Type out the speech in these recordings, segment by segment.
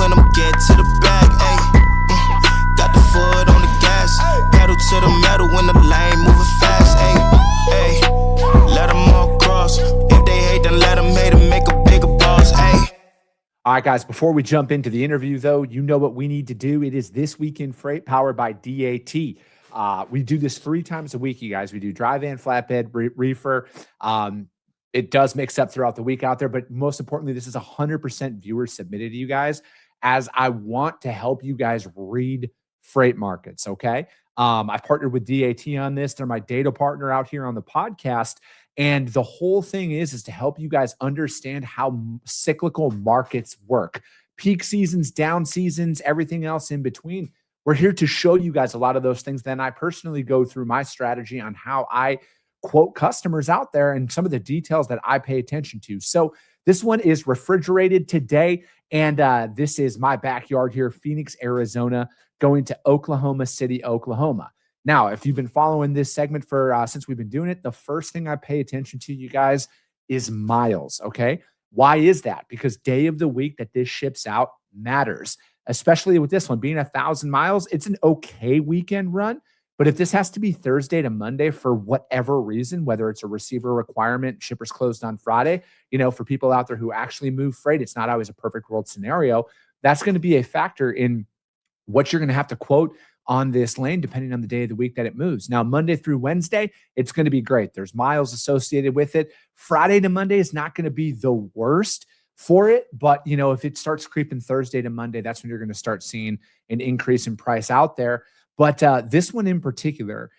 when I'm getting to the bag, ayy. Got the foot on the gas, pedal to the metal when the lane moving fast, ayy. Let them all cross. If they hate, then let them hate and make a bigger boss, ayy. All right, guys, before we jump into the interview, though, you know what we need to do. It is This Week in Freight, powered by DAT. We do this 3 times a week, you guys. We do dry van, flatbed, reefer. It does mix up throughout the week out there, but most importantly, this is 100% viewer submitted to you guys, as I want to help you guys read freight markets, okay? I've partnered with DAT on this. They're my data partner out here on the podcast. And the whole thing is to help you guys understand how cyclical markets work. Peak seasons, down seasons, everything else in between. We're here to show you guys a lot of those things. Then I personally go through my strategy on how I quote customers out there and some of the details that I pay attention to. So this one is refrigerated today. And this is my backyard here, Phoenix, Arizona, going to Oklahoma City, Oklahoma. Now, if you've been following this segment for since we've been doing it, the first thing I pay attention to, you guys, is miles, okay? Why is that? Because day of the week that this ships out matters, especially with this one being 1,000 miles. It's an okay weekend run, but if this has to be Thursday to Monday for whatever reason, whether it's a receiver requirement, shippers closed on Friday, you know, for people out there who actually move freight, it's not always a perfect world scenario. That's going to be a factor in what you're going to have to quote on this lane, depending on the day of the week that it moves. Now, Monday through Wednesday, it's going to be great. There's miles associated with it. Friday to Monday is not going to be the worst for it, but you know, if it starts creeping Thursday to Monday, that's when you're going to start seeing an increase in price out there. But this one in particular,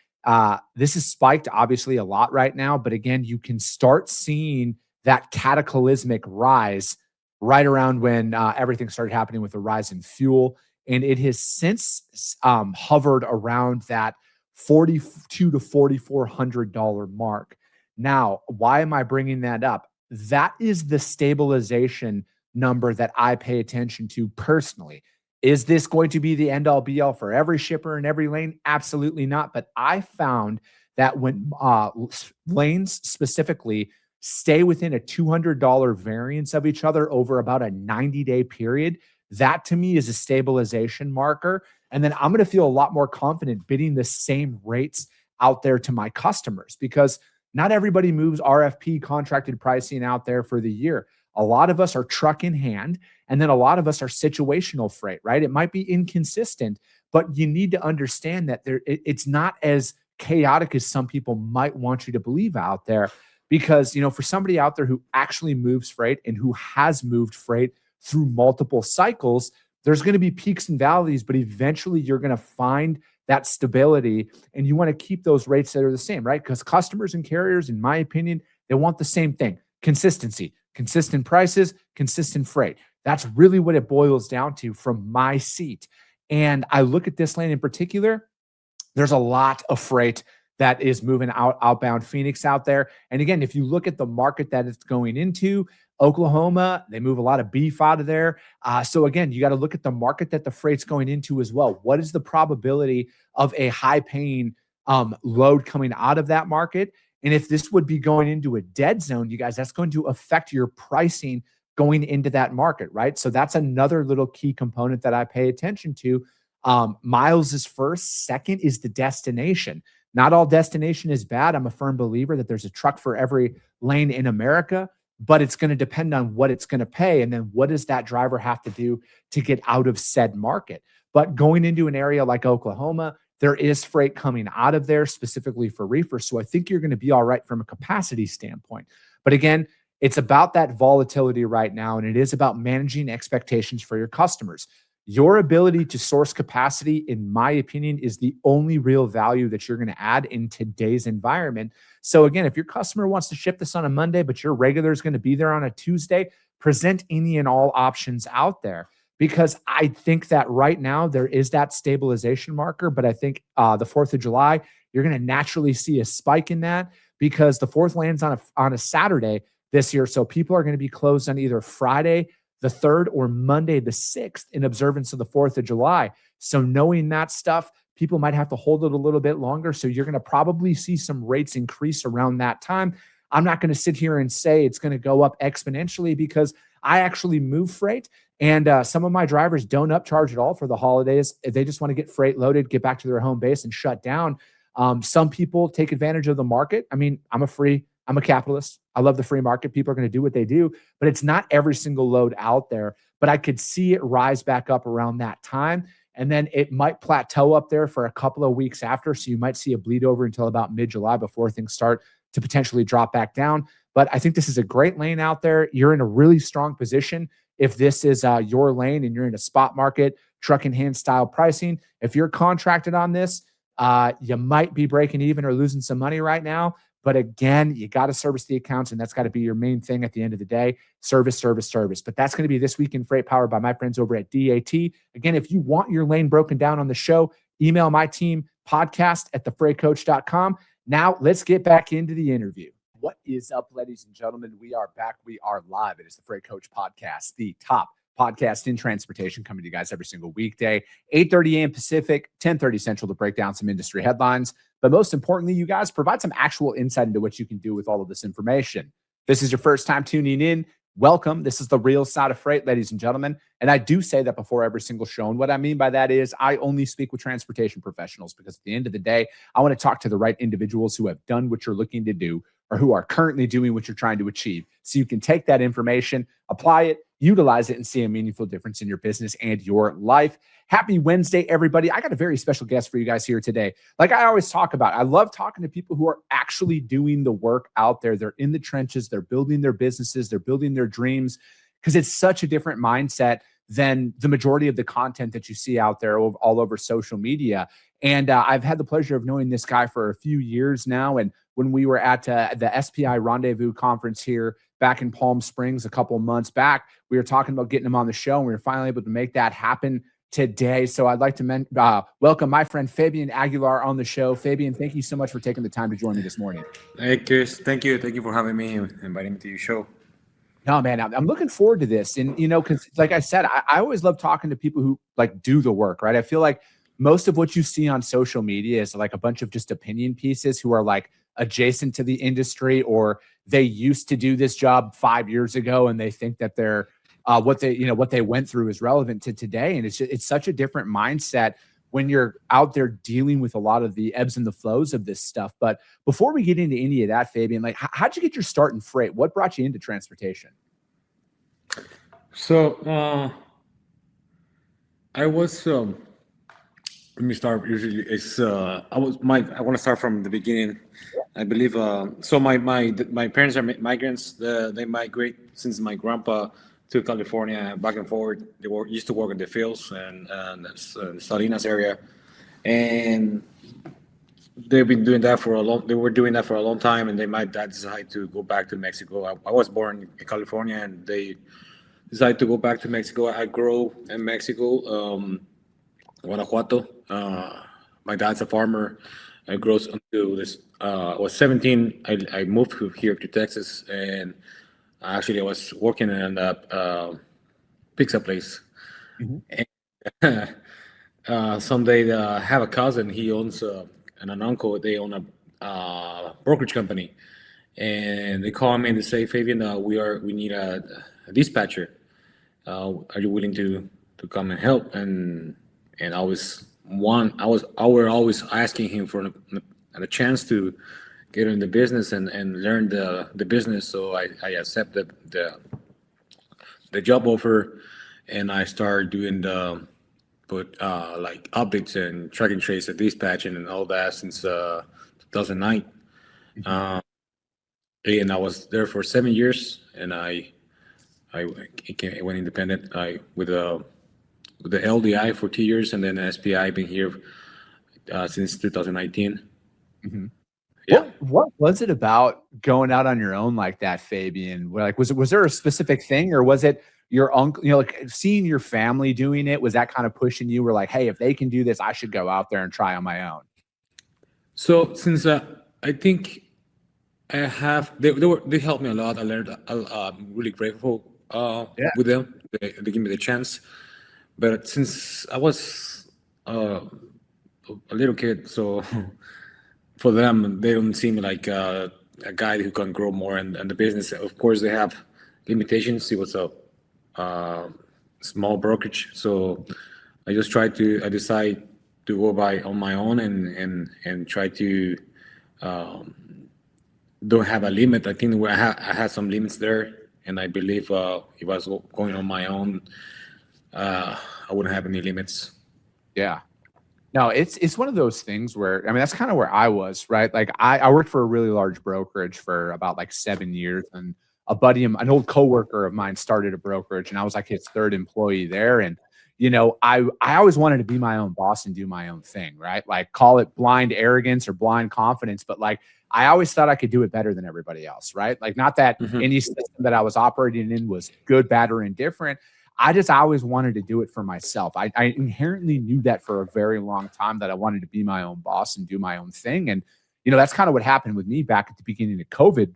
this is spiked obviously a lot right now, but again, you can start seeing that cataclysmic rise right around when everything started happening with the rise in fuel. And it has since hovered around that $4,200 to $4,400 mark. Now, why am I bringing that up? That is the stabilization number that I pay attention to personally. Is this going to be the end-all be-all for every shipper in every lane? Absolutely not. But I found that when lanes specifically stay within a $200 variance of each other over about a 90-day period, that to me is a stabilization marker. And then I'm going to feel a lot more confident bidding the same rates out there to my customers, because not everybody moves RFP contracted pricing out there for the year. A lot of us are truck in hand, and then a lot of us are situational freight, right? It might be inconsistent, but you need to understand that it's not as chaotic as some people might want you to believe out there. Because, you know, for somebody out there who actually moves freight and who has moved freight through multiple cycles, there's going to be peaks and valleys, but eventually you're going to find that stability, and you want to keep those rates that are the same, right? Because customers and carriers, in my opinion, they want the same thing: consistency, consistent prices, consistent freight. That's really what it boils down to from my seat. And I look at this lane in particular, there's a lot of freight that is moving outbound Phoenix out there. And again, if you look at the market that it's going into, Oklahoma, they move a lot of beef out of there. So again, you got to look at the market that the freight's going into as well. What is the probability of a high paying load coming out of that market? And if this would be going into a dead zone, you guys, that's going to affect your pricing going into that market, right? So that's another little key component that I pay attention to. Miles is first. Second is the destination. Not all destination is bad. I'm a firm believer that there's a truck for every lane in America, but it's going to depend on what it's going to pay. And then what does that driver have to do to get out of said market? But going into an area like Oklahoma, there is freight coming out of there specifically for reefer. So I think you're going to be all right from a capacity standpoint. But again, it's about that volatility right now, and it is about managing expectations for your customers. Your ability to source capacity, in my opinion, is the only real value that you're going to add in today's environment. So again, if your customer wants to ship this on a Monday, but your regular is going to be there on a Tuesday, present any and all options out there. Because I think that right now there is that stabilization marker, but I think the 4th of July, you're going to naturally see a spike in that because the 4th lands on a Saturday this year. So people are going to be closed on either Friday the 3rd or Monday the 6th in observance of the 4th of July. So knowing that stuff, people might have to hold it a little bit longer. So you're going to probably see some rates increase around that time. I'm not going to sit here and say it's going to go up exponentially because I actually move freight. And some of my drivers don't upcharge at all for the holidays. They just want to get freight loaded, get back to their home base and shut down. Some people take advantage of the market. I mean, I'm a capitalist. I love the free market. People are going to do what they do, but it's not every single load out there. But I could see it rise back up around that time. And then it might plateau up there for a couple of weeks after. So you might see a bleed over until about mid-July before things start to potentially drop back down. But I think this is a great lane out there. You're in a really strong position if this is your lane and you're in a spot market, truck in hand style pricing. If you're contracted on this, you might be breaking even or losing some money right now. But again, you got to service the accounts, and that's got to be your main thing at the end of the day. Service, service, service. But that's going to be This Week in Freight, powered by my friends over at DAT. Again, if you want your lane broken down on the show, email my team, podcast@thefreightcoach.com. Now, let's get back into the interview. What is up, ladies and gentlemen? We are back. We are live. It is the Freight Coach Podcast, the top podcast in transportation, coming to you guys every single weekday, 8:30 a.m. Pacific, 10:30 Central, to break down some industry headlines. But most importantly, you guys provide some actual insight into what you can do with all of this information. This is your first time tuning in. Welcome. This is the real side of freight, ladies and gentlemen. And I do say that before every single show. And what I mean by that is I only speak with transportation professionals, because at the end of the day, I want to talk to the right individuals who have done what you're looking to do, or who are currently doing what you're trying to achieve. So you can take that information, apply it, utilize it, and see a meaningful difference in your business and your life. Happy Wednesday, everybody. I got a very special guest for you guys here today. Like I always talk about, I love talking to people who are actually doing the work out there. They're in the trenches. They're building their businesses. They're building their dreams, because it's such a different mindset than the majority of the content that you see out there all over social media. And I've had the pleasure of knowing this guy for a few years now. And when we were at the SPI Rendezvous conference here back in Palm Springs a couple of months back, we were talking about getting him on the show, and we were finally able to make that happen today. So I'd like to welcome my friend Fabian Aguilar on the show. Fabian, thank you so much for taking the time to join me this morning. Hey, Chris. Thank you. Thank you for having me and inviting me to your show. No, man, I'm looking forward to this. And, because like I said, I always love talking to people who like do the work, right? I feel like most of what you see on social media is like a bunch of just opinion pieces who are like adjacent to the industry, or they used to do this job 5 years ago and they think that they're what they went through is relevant to today. And it's such a different mindset when you're out there dealing with a lot of the ebbs and the flows of this stuff. But before we get into any of that, Fabian, like how'd you get your start in freight? What brought you into transportation? So I was let me start. Usually it's I want to start from the beginning. I believe so my parents are migrants. They migrate since my grandpa to California, back and forth. They used to work in the fields and Salinas area, and they've been doing that for a long. They were doing that for a long time, and my dad decided to go back to Mexico. I was born in California, and they decided to go back to Mexico. I grew in Mexico, Guanajuato. My dad's a farmer. I grew until this. I was 17. I moved here to Texas, and actually I was working in a pizza place. Mm-hmm. And someday I have a cousin. He owns and an uncle. They own a brokerage company, and they call me and they say, Fabian, we need a dispatcher. Are you willing to come and help? And I was always asking him for a chance to get in the business and learn the business. So I accepted the job offer, and I started doing like updates and track and trace and dispatching and all that since 2009. Mm-hmm. And I was there for 7 years, and I went independent. With the LDI for 2 years, and then SPI. I've been here since 2019. Mm-hmm. Yeah. What was it about going out on your own like that, Fabian? Like, was there a specific thing, or was it your uncle? Like seeing your family doing it, was that kind of pushing you? Were like, hey, if they can do this, I should go out there and try on my own. So since I think I have, they helped me a lot. I learned. I'm really grateful with them. They gave me the chance. But since I was a little kid, so for them, they don't seem like a guy who can grow more in the business. Of course, they have limitations. He was small brokerage. So I decide to go by on my own and try to don't have a limit. I think I had some limits there, and I believe if I was going on my own, I wouldn't have any limits. Yeah. No, it's one of those things where, I mean, that's kind of where I was, right? Like I worked for a really large brokerage for about like 7 years, and a buddy, an old coworker of mine started a brokerage, and I was like his third employee there. And, I always wanted to be my own boss and do my own thing, right? Like call it blind arrogance or blind confidence, but like I always thought I could do it better than everybody else, right? Like not that any system that I was operating in was good, bad, or indifferent. I always wanted to do it for myself. I inherently knew that for a very long time, that I wanted to be my own boss and do my own thing. And, that's kind of what happened with me back at the beginning of COVID.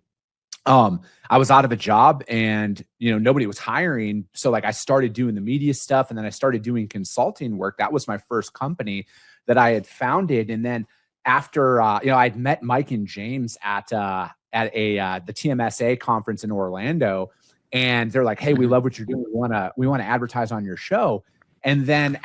I was out of a job, and, nobody was hiring. So like I started doing the media stuff, and then I started doing consulting work. That was my first company that I had founded. And then after, I'd met Mike and James at the TMSA conference in Orlando. And they're like, "Hey, we love what you're doing. We want to advertise on your show." And then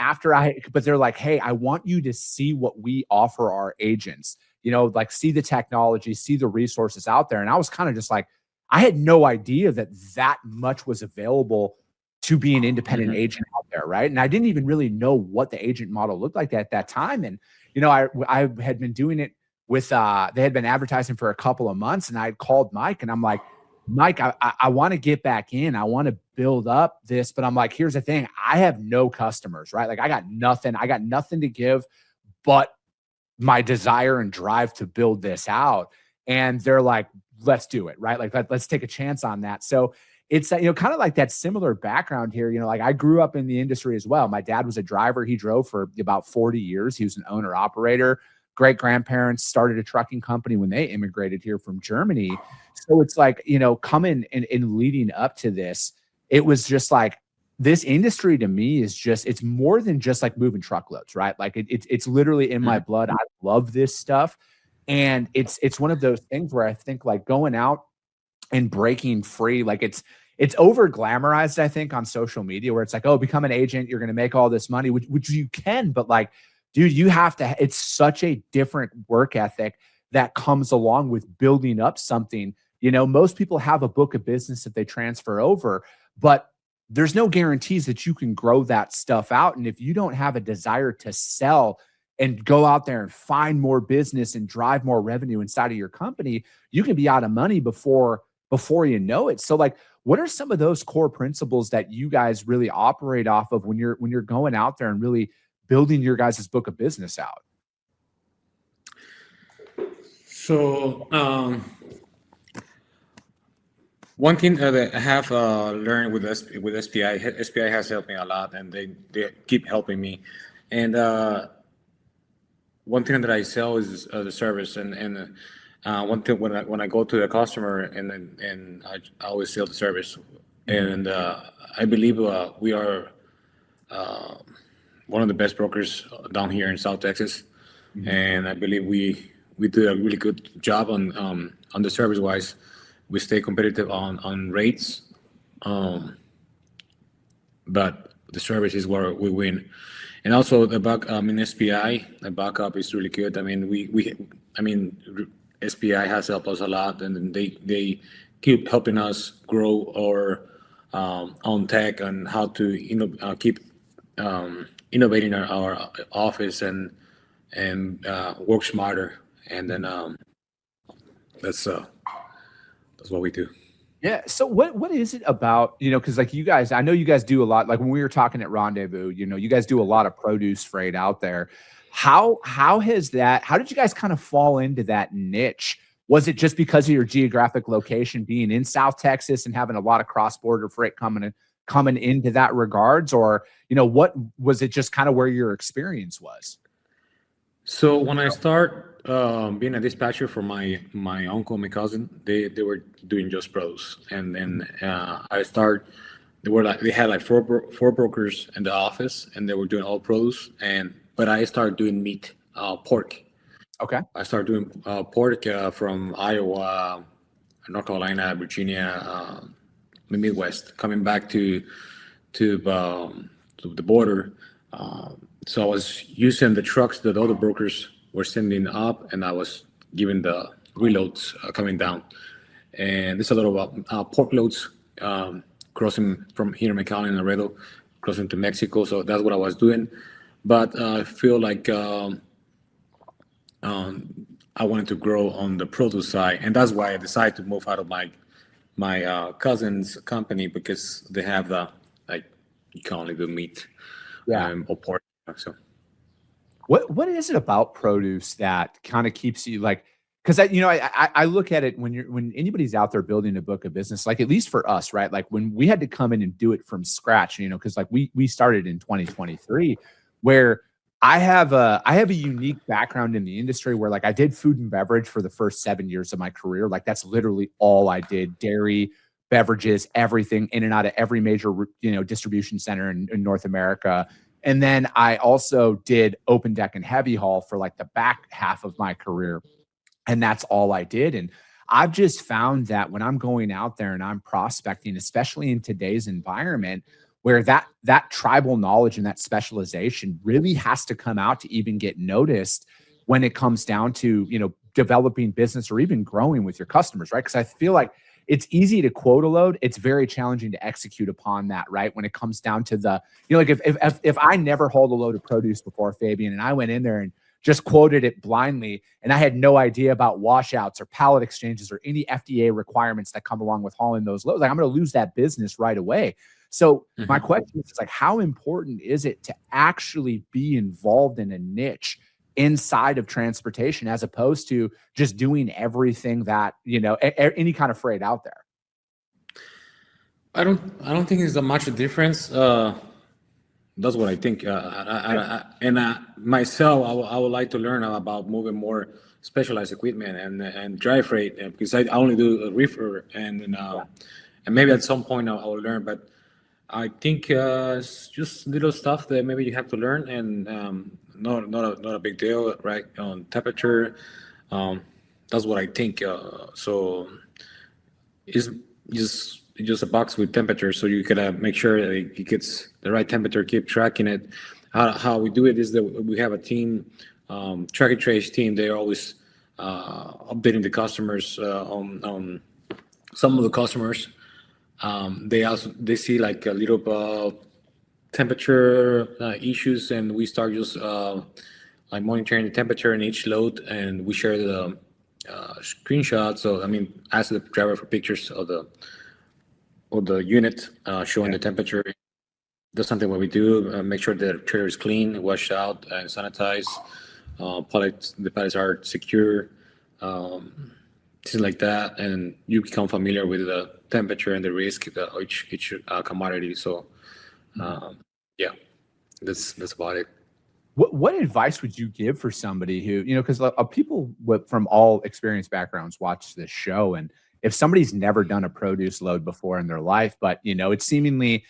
but they're like, "Hey, I want you to see what we offer our agents. Like see the technology, see the resources out there." And I was kind of just like, I had no idea that much was available to be an independent agent out there, right? And I didn't even really know what the agent model looked like at that time. And I had been doing it with they had been advertising for a couple of months, and I had called Mike, and I'm like, "Mike, I want to get back in. I want to build up this." But I'm like, here's the thing. I have no customers, right? Like I got nothing to give but my desire and drive to build this out. And they're like, "Let's do it," right? Like, let's take a chance on that. So it's, kind of like that similar background here. Like I grew up in the industry as well. My dad was a driver. He drove for about 40 years. He was an owner operator. Great grandparents started a trucking company when they immigrated here from Germany. So it's like, coming and leading up to this, it was just like, this industry to me is it's more than just like moving truckloads, right? Like it's literally in my blood. I love this stuff. And it's one of those things where I think like going out and breaking free, like it's over glamorized, I think, on social media, where it's like, oh, become an agent, you're going to make all this money, which you can, but like, dude, you have to, it's such a different work ethic that comes along with building up something. Most people have a book of business that they transfer over, but there's no guarantees that you can grow that stuff out. And if you don't have a desire to sell and go out there and find more business and drive more revenue inside of your company, you can be out of money before you know it. So like, what are some of those core principles that you guys really operate off of when you're going out there and really building your guys' book of business out? So one thing that I have learned with SPI has helped me a lot, and they keep helping me. And one thing that I sell is the service, and one thing when I go to the customer and I always sell the service, and I believe we are one of the best brokers down here in South Texas, and I believe we do a really good job on the service wise. We stay competitive on rates, but the service is where we win. And also the SPI, the backup is really good. I mean, SPI has helped us a lot, and they keep helping us grow our own tech and how to keep innovating our office and work smarter. And then that's what we do. Yeah. So what is it about, because like you guys, I know you guys do a lot, like when we were talking at Rendezvous, you guys do a lot of produce freight out there. How did you guys kind of fall into that niche? Was it just because of your geographic location being in South Texas and having a lot of cross-border freight coming into that regards? Or, what was it, just kind of where your experience was? So when I start being a dispatcher for my uncle, my cousin, they were doing just produce, and then I start. They had like four brokers in the office, and they were doing all produce, but I started doing meat, pork. Okay. I started doing pork from Iowa, North Carolina, Virginia, the Midwest, coming back to to the border. So I was using the trucks that other brokers were sending up, and I was giving the reloads coming down. And there's a lot of pork loads crossing from here in McAllen and Laredo, crossing to Mexico. So that's what I was doing. But I feel like I wanted to grow on the produce side, and that's why I decided to move out of my cousin's company, because they have the, like, you can only do meat or pork. So what is it about produce that kind of keeps you like? Because I look at it when anybody's out there building a book of business, like at least for us, right? Like when we had to come in and do it from scratch, because like we started in 2023, where I have a unique background in the industry where like I did food and beverage for the first 7 years of my career. Like that's literally all I did: dairy, beverages, everything, in and out of every major distribution center in North America. And then I also did open deck and heavy haul for like the back half of my career. And that's all I did. And I've just found that when I'm going out there and I'm prospecting, especially in today's environment, where that tribal knowledge and that specialization really has to come out to even get noticed when it comes down to, developing business or even growing with your customers, right? Because I feel like it's easy to quote a load. It's very challenging to execute upon that, right? When it comes down to the, like if I never hauled a load of produce before, Fabian, and I went in there and just quoted it blindly, and I had no idea about washouts or pallet exchanges or any FDA requirements that come along with hauling those loads, like I'm going to lose that business right away. So my question is like, how important is it to actually be involved in a niche inside of transportation, as opposed to just doing everything that, any kind of freight out there? I don't think it's that much a difference. That's what I think. Myself, I would like to learn about moving more specialized equipment and dry freight, because I only do a reefer, and maybe at some point I will learn. But I think it's just little stuff that maybe you have to learn, and not a big deal, right? On temperature, that's what I think. So it's just a box with temperature, so you gotta make sure that it gets the right temperature, keep tracking it. How we do it is that we have a team, track and trace team. They're always updating the customers on some of the customers. They see like a little temperature issues, and we start just like monitoring the temperature in each load, and we share the screenshots. So ask the driver for pictures of the unit showing the temperature. That's something what we do. Make sure the trailer is clean, washed out, and sanitized. The pallets are secure, things like that, and you become familiar with the temperature and the risk of each commodity. So, that's about it. What advice would you give for somebody who, because people from all experience backgrounds watch this show, and if somebody's never done a produce load before in their life, but it's seemingly,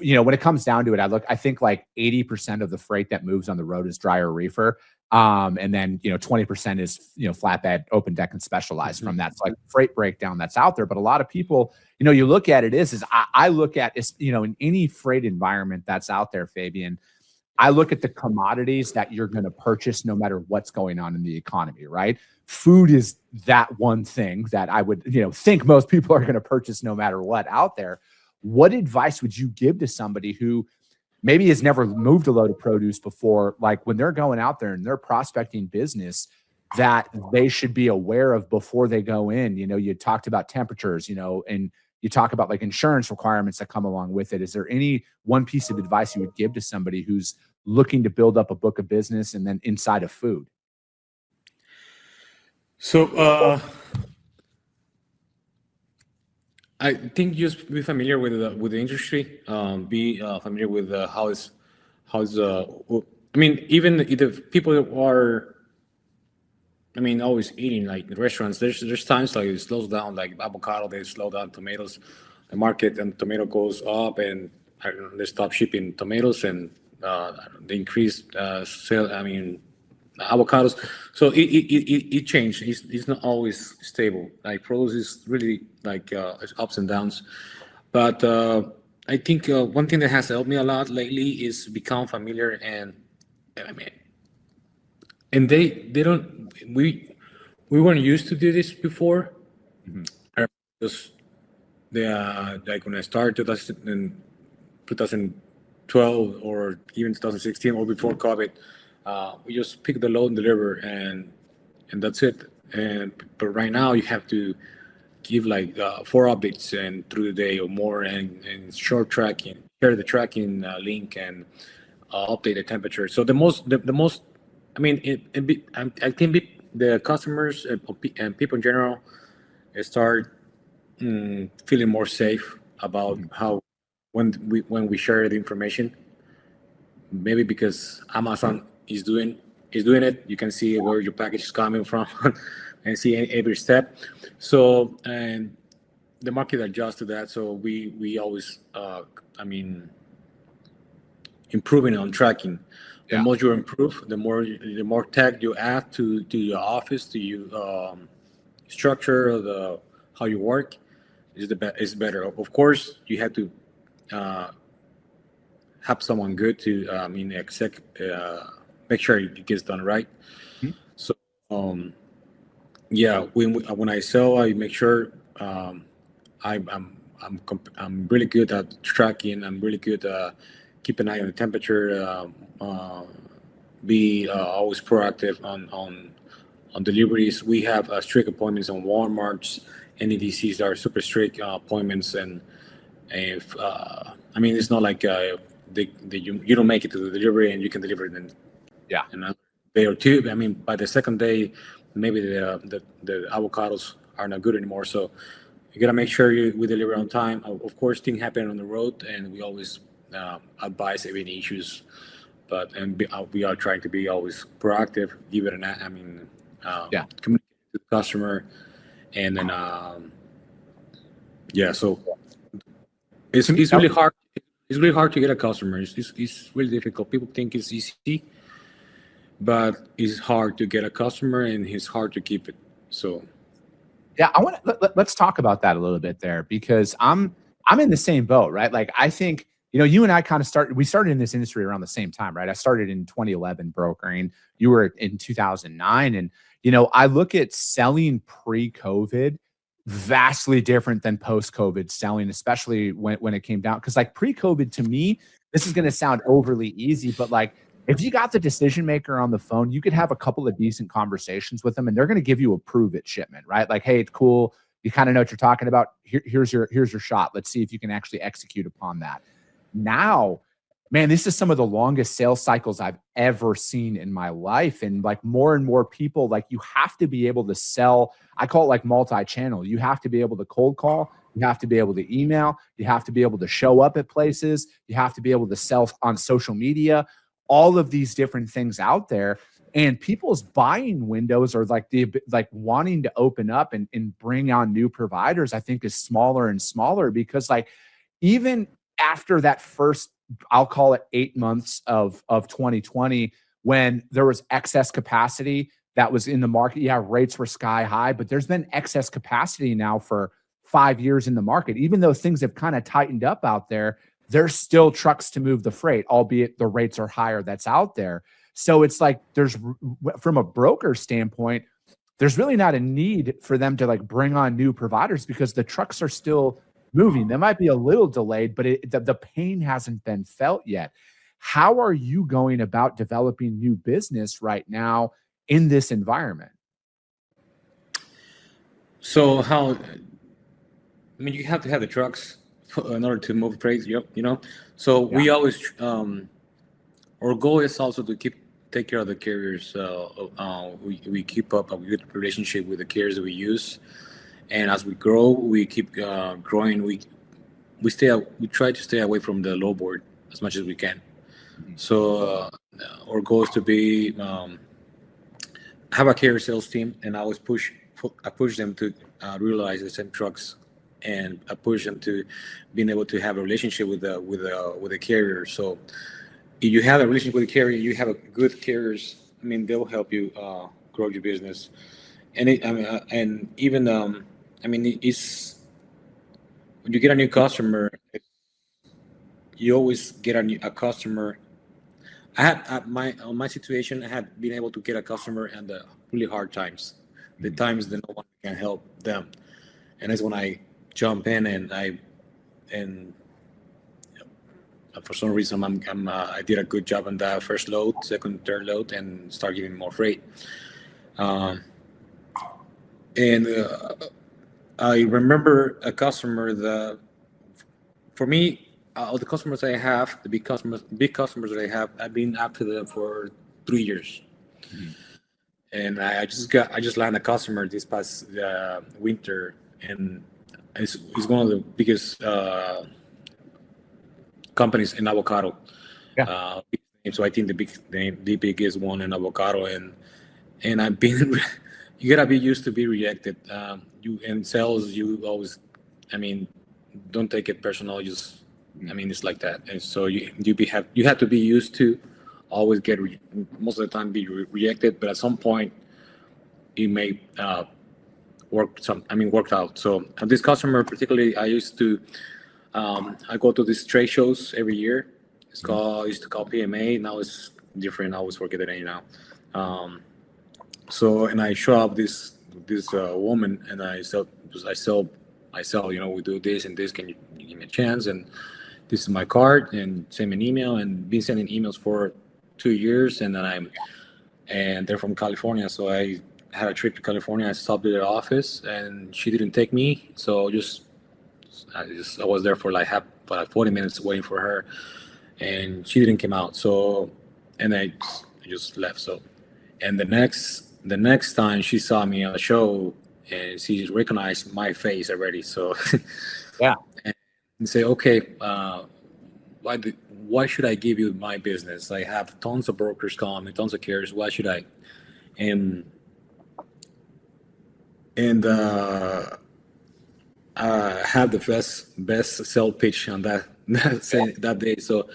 when it comes down to it, I think like 80% of the freight that moves on the road is dry or reefer. And then 20% is flatbed, open deck, and specialized from that. So like freight breakdown that's out there. But a lot of people, you look at it is I look at in any freight environment that's out there, Fabian, I look at the commodities that you're going to purchase no matter what's going on in the economy, right? Food is that one thing that I would, think most people are going to purchase no matter what out there. What advice would you give to somebody who maybe has never moved a load of produce before, like when they're going out there and they're prospecting business, that they should be aware of before they go in? You talked about temperatures, and you talk about like insurance requirements that come along with it. Is there any one piece of advice you would give to somebody who's looking to build up a book of business and then inside of food? So I think just be familiar with the industry. Be familiar with how's even if people are, always eating like restaurants. There's times like it slows down, like avocado, they slow down tomatoes. The market and tomato goes up, and they stop shipping tomatoes, and they increase sale. Avocados. So it changed. It's not always stable. Like produce is really like it's ups and downs. But I think one thing that has helped me a lot lately is become familiar, and I mean, and they don't we weren't used to do this before. Mhm. Because like when I started 2012 or even 2016 or before COVID, we just pick the load and deliver, and that's it. And but right now you have to give like 4 updates and through the day or more, and short tracking, share the tracking link, and update the temperature. So the most, I mean, I think the customers and people in general start feeling more safe about Mhm. how when we share the information. Maybe because Amazon is doing it. You can see where your package is coming from and see every step. So and the market adjusts to that. So we always I mean improving on tracking. The Yeah. more you improve, the more tech you add to your office, to your structure of the how you work is better. Of course, you have to uh, have someone good to make sure it gets done right. Mhm. So um, yeah, when I sell, I make sure I'm really good at tracking. I'm really good keep an eye on the temperature. Be always proactive on deliveries. We have strict appointments on Walmart's. NEDCs are super strict appointments, and if I mean it's not like you don't make it to the delivery and you can deliver it Yeah. in a day or two. I mean by the second day, maybe the avocados are not good anymore. So you gotta make sure we deliver on time. Of course, things happen on the road, and we always advise if any issues. But we are trying to be always proactive, give it Yeah. communicate to the customer, and then yeah. So it's To me, it's really hard. It's really hard to get a customer. It's really difficult. People think it's easy, but it's hard to get a customer, and it's hard to keep it. So yeah, I want to let's talk about that a little bit there because I'm in the same boat, right? Like I think you and I kind of started in this industry around the same time, right? I started in 2011 brokering. You were in 2009, and I look at selling pre-COVID vastly different than post-COVID selling, especially when it came down. Because like pre-COVID, to me, this is going to sound overly easy, but like if you got the decision maker on the phone, you could have a couple of decent conversations with them and they're going to give you a prove it shipment, right? Like, hey, it's cool. You kind of know what you're talking about. Here's your shot. Let's see if you can actually execute upon that. Now, man, this is some of the longest sales cycles I've ever seen in my life. And like more and more people, like you have to be able to sell. I call it like multi-channel. You have to be able to cold call. You have to be able to email. You have to be able to show up at places. You have to be able to sell on social media, all of these different things out there. And people's buying windows are like wanting to open up and bring on new providers, I think is smaller and smaller because like even after that first, I'll call it 8 months of 2020, when there was excess capacity that was in the market. Yeah, rates were sky high, but there's been excess capacity now for 5 years in the market. Even though things have kind of tightened up out there, there's still trucks to move the freight, albeit the rates are higher that's out there. So it's like from a broker standpoint, there's really not a need for them to like bring on new providers because the trucks are still moving. They might be a little delayed, but the pain hasn't been felt yet. How are you going about developing new business right now in this environment? how? I mean, you have to have the trucks in order to move freight. So Yeah. we always our goal is also to take care of the carriers. We keep up a good relationship with the carriers that we use, and as we grow, we keep growing. We try to stay away from the low board as much as we can. Mhm. So our goal is to be have a carrier sales team, and I push them to realize the same trucks, and I push them to being able to have a relationship with the carrier. So if you have a relationship with the carrier, you have a good carriers. I mean, they'll help you grow your business, and even it's when you get a new customer, you always get a customer. I had on my situation, I had been able to get a customer in the really hard times, the times that no one can help them, and that's when I jump in and for some reason I did a good job on that first load, second, third load, and start giving more freight. And I remember a customer that, for me, all the customers I have, the big customers that I have, I've been after them for 3 years. And I just landed a customer this past winter, and it's one of the biggest companies in avocado. Yeah. So I think the biggest one in avocado, and I've been. You gotta be used to be rejected. You in sales, you always, don't take it personal. It's like that. And so you have to be used to always get most of the time be rejected, but at some point it may worked out. So this customer particularly, I used to I go to these trade shows every year. I used to call PMA. Now it's different. I always forget the name now. So, and I show up this woman, and I sell. We do this and this. Can you give me a chance? And this is my card, and send me an email. And been sending emails for 2 years, and then and they're from California, so I had a trip to California. I stopped at their office, and she didn't take me. So I was there for like 40 minutes waiting for her, and she didn't come out. So, and I just left. So, and the next time she saw me on the show, and she recognized my face already. So, yeah, and say, okay, why should I give you my business? I have tons of brokers calling me, tons of carriers. Why should I? And I had the best sell pitch on that day. So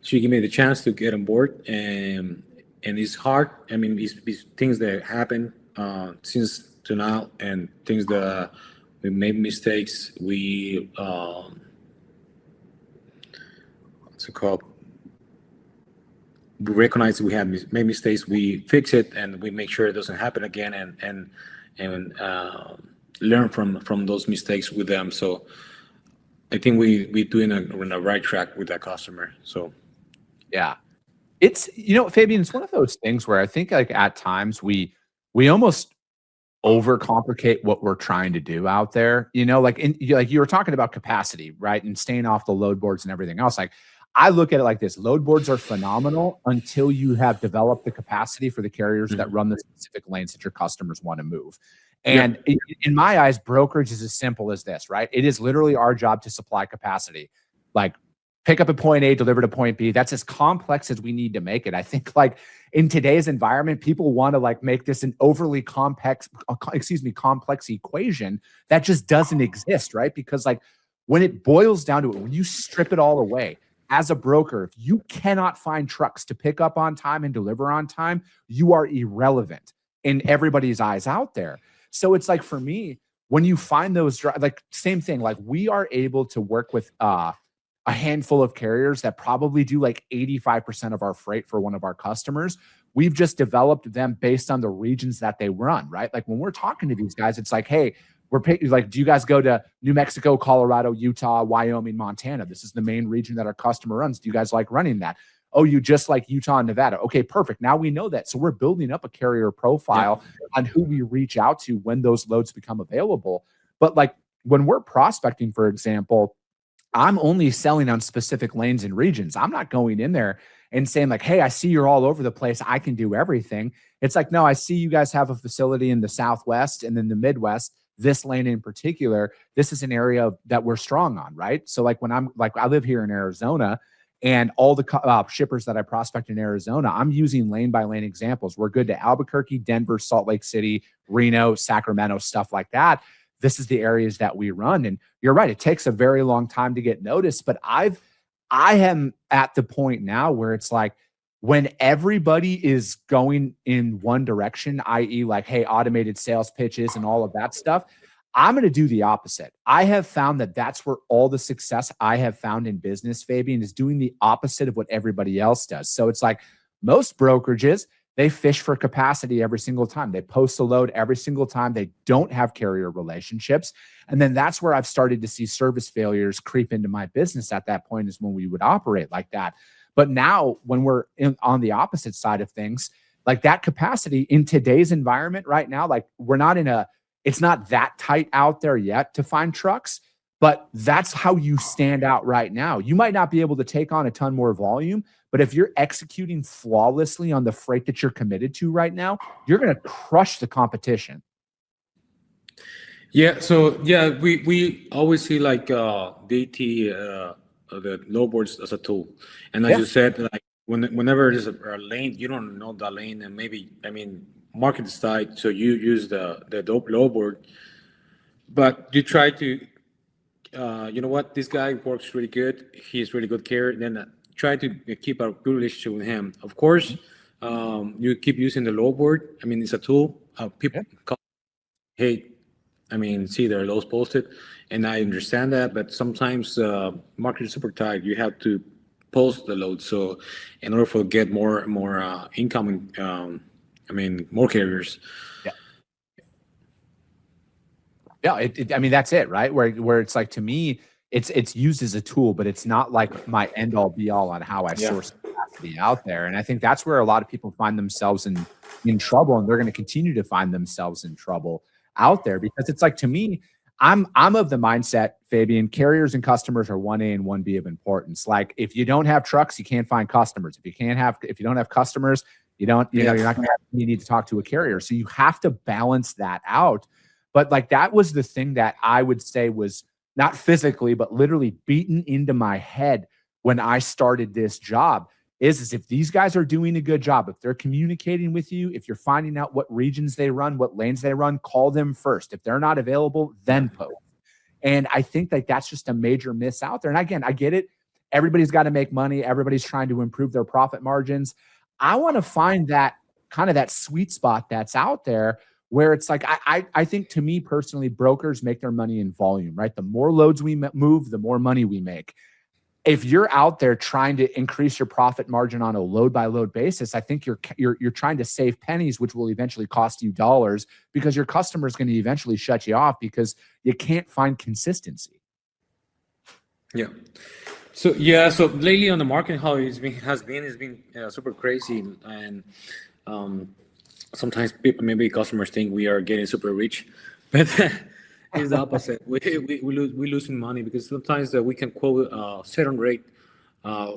she gave me the chance to get on board, and it's hard. It's things that happen since to now, and things that we made mistakes. We what's it called? We recognize we had made mistakes. We fix it, and we make sure it doesn't happen again, and learn from those mistakes with them. So I think we're doing on the right track with that customer. So yeah, it's, Fabian, it's one of those things where I think like at times we almost overcomplicate what we're trying to do out there. Like you were talking about capacity, right, and staying off the load boards and everything else. Like, I look at it like this: load boards are phenomenal until you have developed the capacity for the carriers that run the specific lanes that your customers want to move. And in my eyes, brokerage is as simple as this, right? It is literally our job to supply capacity. Like, pick up at point A, deliver to point B. That's as complex as we need to make it. I think like in today's environment, people want to like make this an overly complex equation that just doesn't exist, right? Because like when it boils down to it, when you strip it all away, as a broker, if you cannot find trucks to pick up on time and deliver on time, you are irrelevant in everybody's eyes out there. So it's like, for me, when you find those, like same thing, like we are able to work with a handful of carriers that probably do like 85% of our freight for one of our customers. We've just developed them based on the regions that they run, right? Like when we're talking to these guys, it's like, hey, do you guys go to New Mexico, Colorado, Utah, Wyoming, Montana? This is the main region that our customer runs. Do you guys like running that? Oh, you just like Utah and Nevada. Okay, perfect. Now we know that. So we're building up a carrier profile on who we reach out to when those loads become available. But like when we're prospecting, for example, I'm only selling on specific lanes and regions. I'm not going in there and saying like, hey, I see you're all over the place, I can do everything. It's like, no, I see you guys have a facility in the Southwest and then the Midwest. This lane in particular, this is an area that we're strong on, right? So like when I'm like, I live here in Arizona, and all the shippers that I prospect in Arizona, I'm using lane by lane examples. We're good to Albuquerque, Denver, Salt Lake City, Reno, Sacramento, stuff like that. This is the areas that we run. And you're right, it takes a very long time to get noticed, but I am at the point now where it's like, when everybody is going in one direction, i.e. like, hey, automated sales pitches and all of that stuff, I'm going to do the opposite. I have found that that's where all the success I have found in business, Fabian, is doing the opposite of what everybody else does. So it's like most brokerages, they fish for capacity every single time. They post a load every single time. They don't have carrier relationships. And then that's where I've started to see service failures creep into my business. At that point is when we would operate like that. But now when we're on the opposite side of things, like that capacity in today's environment right now, like we're not in a, it's not that tight out there yet to find trucks, but that's how you stand out right now. You might not be able to take on a ton more volume, but if you're executing flawlessly on the freight that you're committed to right now, you're going to crush the competition. Yeah. So yeah, we always see like DT, the lowboards as a tool, and as you said, like whenever there's a lane, you don't know the lane, and maybe market is tight, so you use the dope lowboard, but you try to, you know what, this guy works really good. He's really good carrier. Then try to keep a good relationship with him. Of course, you keep using the lowboard. It's a tool. People call, hey, see their lows posted, and I understand that, but sometimes market is super tight. You have to post the load. So in order for get more incoming, more carriers. Yeah, that's it, right? Where it's like, to me, it's used as a tool, but it's not like my end all be all on how I source capacity out there. And I think that's where a lot of people find themselves in trouble, and they're going to continue to find themselves in trouble out there, because it's like, to me, I'm of the mindset, Fabian, carriers and customers are 1A and 1B of importance. Like, if you don't have trucks, you can't find customers. If you don't have customers, you're not going to have, you need to talk to a carrier. So you have to balance that out. But like, that was the thing that I would say was not physically, but literally beaten into my head when I started this job is if these guys are doing a good job, if they're communicating with you, if you're finding out what regions they run, what lanes they run, call them first. If they're not available, then post. And I think that that's just a major miss out there. And again, I get it. Everybody's got to make money. Everybody's trying to improve their profit margins. I want to find that kind of that sweet spot that's out there where it's like, I think, to me personally, brokers make their money in volume, right? The more loads we move, the more money we make. If you're out there trying to increase your profit margin on a load by load basis, I think you're trying to save pennies, which will eventually cost you dollars, because your customer is going to eventually shut you off because you can't find consistency. Yeah. So lately on the market, how it's been super crazy, and sometimes maybe customers think we are getting super rich, but it's the opposite. We losing money because sometimes we can quote set on rate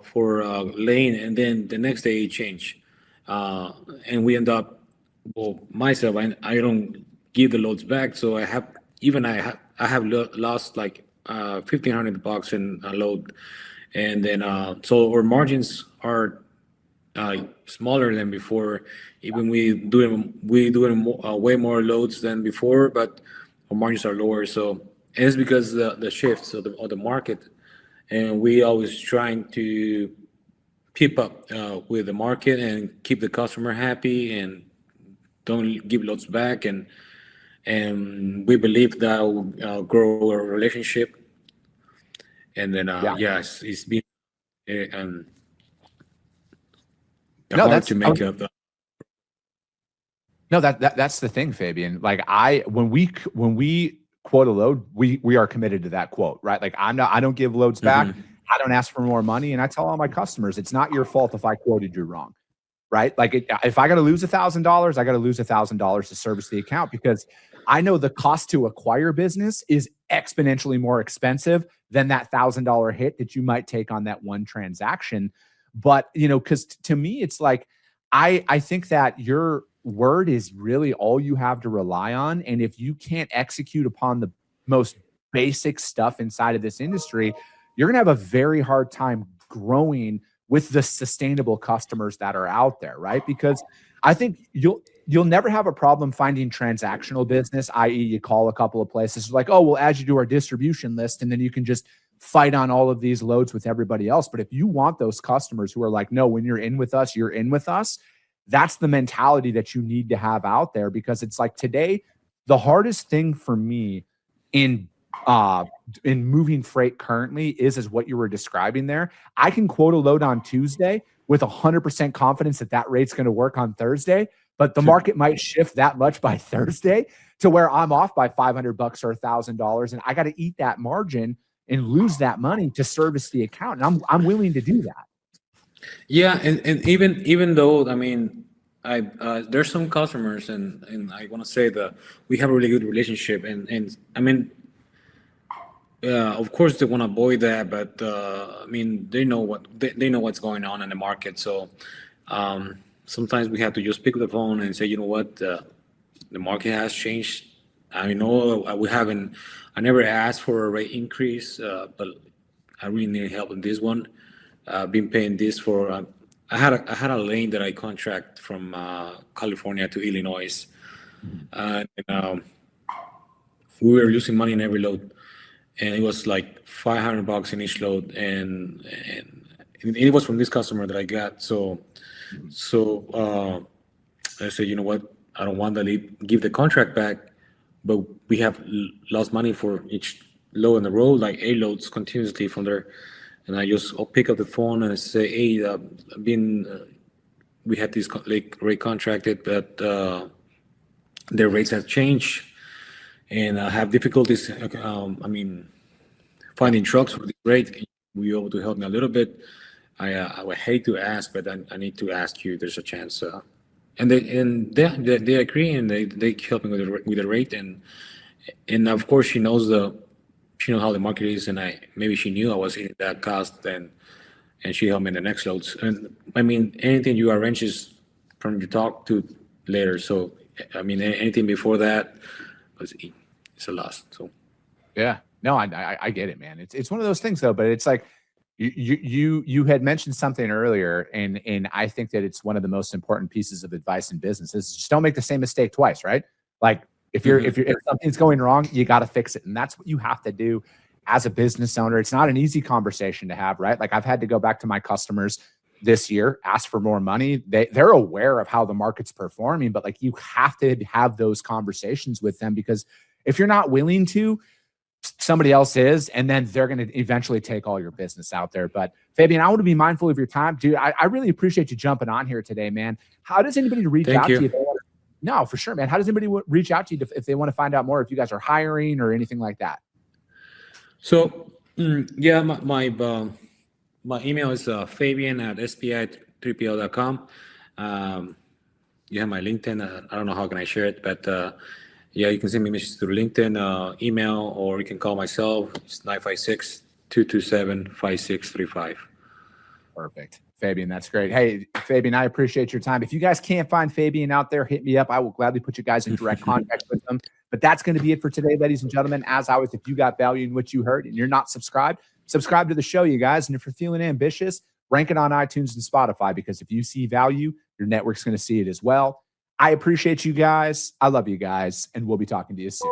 for a lane, and then the next day it change, and we end up, myself, I don't give the loads back, so I have lost like $1,500 in a load, and then so our margins are smaller than before. Even we doing way more loads than before, but our margins are lower. So it's because the shifts of the market, and we always trying to keep up with the market and keep the customer happy and don't give loads back, and we believe that will grow our relationship. And then it's been hard to make up. No, that's the thing, Fabian. Like, when we quote a load, we are committed to that quote, right? Like, I don't give loads back. I don't ask for more money. And I tell all my customers, it's not your fault if I quoted you wrong, right? Like, if I got to lose $1,000, I got to lose $1,000 to service the account, because I know the cost to acquire business is exponentially more expensive than that $1,000 hit that you might take on that one transaction. But, because to me, it's like, I think that your word is really all you have to rely on. And if you can't execute upon the most basic stuff inside of this industry, you're going to have a very hard time growing with the sustainable customers that are out there, right? Because I think you'll never have a problem finding transactional business, i.e. you call a couple of places like, oh, we'll add you to our distribution list, and then you can just fight on all of these loads with everybody else. But if you want those customers who are like, no, when you're in with us, you're in with us, that's the mentality that you need to have out there. Because it's like, today, the hardest thing for me in moving freight currently is what you were describing there. I can quote a load on Tuesday with 100% confidence that rate's going to work on Thursday, but the market might shift that much by Thursday to where I'm off by $500 or $1,000, and I got to eat that margin and lose that money to service the account. And I'm willing to do that. Yeah, and even though, I mean, there's some customers, and I want to say that we have a really good relationship, and I mean, of course they want to avoid that, but I mean, they know what's going on in the market. So sometimes we have to just pick up the phone and say, you know what, the market has changed. I know I never asked for a rate increase, but I really need help in this one. I've been paying this for. I had a lane that I contract from California to Illinois, and we were losing money in every load, and it was like $500 in each load, and it was from this customer that I got. So I said, you know what, I don't want to give the contract back, but we have lost money for each load in the road, like 8 loads continuously from there. And I'll pick up the phone and I say, hey, we had this rate contracted, but their rates have changed, and I have difficulties. Finding trucks for this rate. Will you able to help me a little bit? I would hate to ask, but I need to ask you. There's a chance, and they agree, and they help me with the rate, and of course she knows how the market is, and maybe she knew I was hitting that cost, and she helped me in the next loads. And I mean, anything you arrange is from you talk to later. So I mean, anything before that, it's a loss. So yeah, no, I get it, man. It's one of those things though, but it's like you had mentioned something earlier, and I think that it's one of the most important pieces of advice in business is just don't make the same mistake twice, right? Like if something's going wrong, you got to fix it. And that's what you have to do as a business owner. It's not an easy conversation to have, right? Like I've had to go back to my customers this year, ask for more money. They're aware of how the market's performing, but like you have to have those conversations with them, because if you're not willing to, somebody else is, and then they're going to eventually take all your business out there. But Fabian, I want to be mindful of your time, dude. I really appreciate you jumping on here today, man. How does anybody reach out to you? No, for sure, man. How does anybody reach out to you if they want to find out more, if you guys are hiring or anything like that? So, yeah, my email is fabian@spi3pl.com. You have my LinkedIn. I don't know how can I share it, but yeah, you can send me messages through LinkedIn, email, or you can call myself. It's 956-227-5635. Perfect. Fabian, that's great. Hey, Fabian, I appreciate your time. If you guys can't find Fabian out there, hit me up. I will gladly put you guys in direct contact with them. But that's going to be it for today, ladies and gentlemen. As always, if you got value in what you heard and you're not subscribed, subscribe to the show, you guys. And if you're feeling ambitious, rank it on iTunes and Spotify, because if you see value, your network's going to see it as well. I appreciate you guys. I love you guys, and we'll be talking to you soon.